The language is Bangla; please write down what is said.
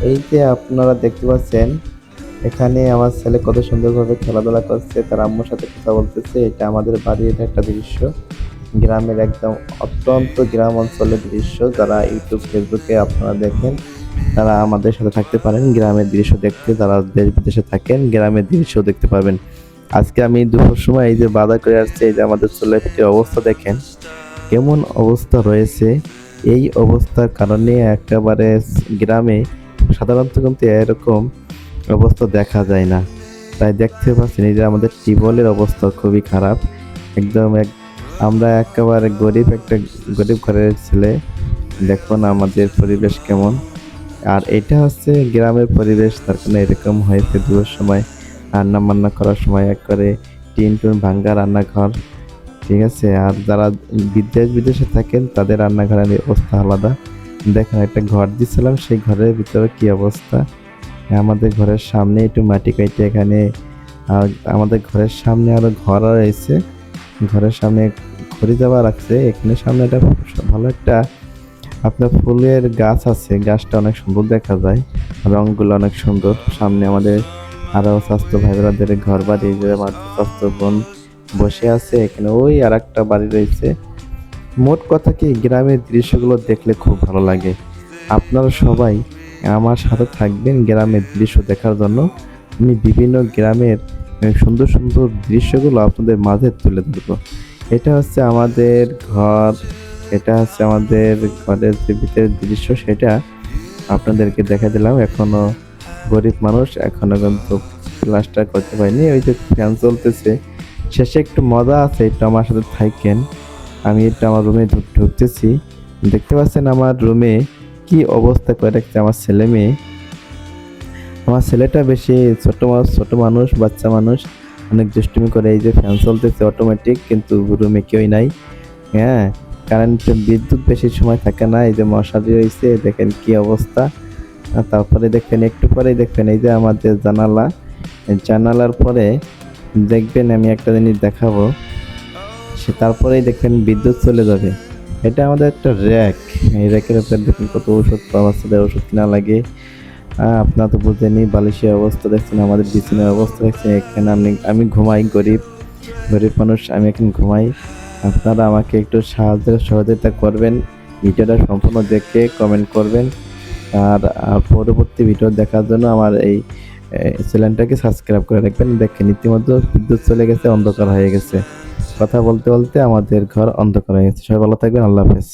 এই যে আপনারা দেখতে পাচ্ছেন, এখানে আমার ছেলে কত সুন্দরভাবে খেলাধুলা করছে, তার আম্মুর সাথে কথা বলতেছে। এটা আমাদের বাড়ির একটা দৃশ্য, গ্রামের একদম অত্যন্ত গ্রাম অঞ্চলের দৃশ্য। যারা ইউটিউব ফেসবুকে আপনারা দেখেন, তারা আমাদের সাথে থাকতে পারেন। গ্রামের দৃশ্য দেখতে যারা দেশ বিদেশে থাকেন, গ্রামের দৃশ্য দেখতে পাবেন। আজকে আমি দুপুর সময় এই যে বাজার করে আসছি, এই যে আমাদের ছেলে পেটের অবস্থা দেখেন কেমন অবস্থা রয়েছে। এই অবস্থার কারণে একেবারে গ্রামে সাধারণত কিন্তু এরকম অবস্থা দেখা যায় না। তাই দেখতে পাচ্ছেন এই যে আমাদের টিউবওয়েলের অবস্থা খুবই খারাপ। একদম আমরা একেবারে একটা গরিব ঘরের ছেলে। দেখুন আমাদের পরিবেশ কেমন। আর এটা হচ্ছে গ্রামের পরিবেশ, তার কারণে এরকম হয়েছে। দুপুর সময় রান্না বান্না করার সময় একবারে টিন টুন ভাঙ্গা রান্নাঘর, ঠিক আছে। আর যারা বিদেশে থাকেন তাদের রান্নাঘরের অবস্থা আলাদা। দেখেন একটা ঘর দিছিলাম, সেই ঘরের ভিতরে কি অবস্থা। আমাদের ঘরের সামনে একটু মাটি কাটে এখানে আমাদের ঘরের সামনে আরো ঘর রয়েছে। ঘরের সামনে খড়ি দেওয়া রাখছে। এখানে সামনে একটা ভালো একটা আপনার ফুলের গাছ আছে। গাছটা অনেক সুন্দর দেখা যায়, রংগুলো অনেক সুন্দর। সামনে আমাদের আরো স্বাস্থ্য ভাই বোনদের ঘর বাড়ি, যে আমার স্বাস্থ্য বোন বসে আছে। এখানে ওই আর একটা বাড়ি রয়েছে। মোট কথা কি, গ্রামের দৃশ্যগুলো দেখলে খুব ভালো লাগে। আপনারা সবাই আমার সাথে থাকবেন গ্রামের দৃশ্য দেখার জন্য। আমি বিভিন্ন গ্রামের সুন্দর সুন্দর দৃশ্যগুলো আপনাদের মাঝে তুলে ধরবো। এটা হচ্ছে আমাদের ঘর, এটা হচ্ছে আমাদের ঘরের যে ভিতরের দৃশ্য, সেটা আপনাদেরকে দেখা দিলাম। এখনো গরিব মানুষ, এখনো কিন্তু প্লাস্টার করতে পারিনি। ওই যে ফ্যান চলতেছে, শেষে একটু মজা আছে, একটু আমার সাথে থাকেন। আমি একটু আমার রুমে ঢুকতেছি। দেখতে পাচ্ছেন আমার রুমে কি অবস্থা করে রাখছে আমার ছেলে মেয়ে। আমার ছেলেটা বেশি ছোট মানুষ, বাচ্চা মানুষ, অনেক দুষ্টুমি করে। এই যে ফ্যান চলতেছে অটোমেটিক, কিন্তু রুমে কেউই নাই। হ্যাঁ, কারেন্ট বিদ্যুৎ বেশি সময় থাকে না। এই যে মশারি রয়েছে, দেখেন কি অবস্থা। আর তারপরে দেখবেন একটু পরেই দেখবেন এই যে আমাদের জানালা, জানালার পরে দেখবেন আমি একটা জিনিস দেখাবো। তারপরেই দেখবেন বিদ্যুৎ চলে যাবে। এটা আমাদের একটা র্যাক। এই র্যাকের উপর দেখুন কত ওষুধ, বাচ্চাদের ওষুধ কিনা লাগে। আপনারা তো বুঝেনি, বালিশের অবস্থা দেখছেন, আমাদের বিছানার অবস্থা দেখছেন। এখানে আমি ঘুমাই, গরিব গরিব মানুষ, আমি এখন ঘুমাই। আপনারা আমাকে একটু সহযোগিতা করবেন। ভিডিওটা সম্পূর্ণ দেখে কমেন্ট করবেন। আর পরবর্তী ভিডিও দেখার জন্য আমার এই চ্যানেলটাকে সাবস্ক্রাইব করে রাখবেন। দেখেন ইতিমধ্যে বিদ্যুৎ চলে গেছে, অন্ধকার হয়ে গেছে। কথা বলতে বলতে আমাদের ঘর অন্ধকার হয়ে গেছে। সবাই ভালো থাকবেন। আল্লাহ হাফেজ।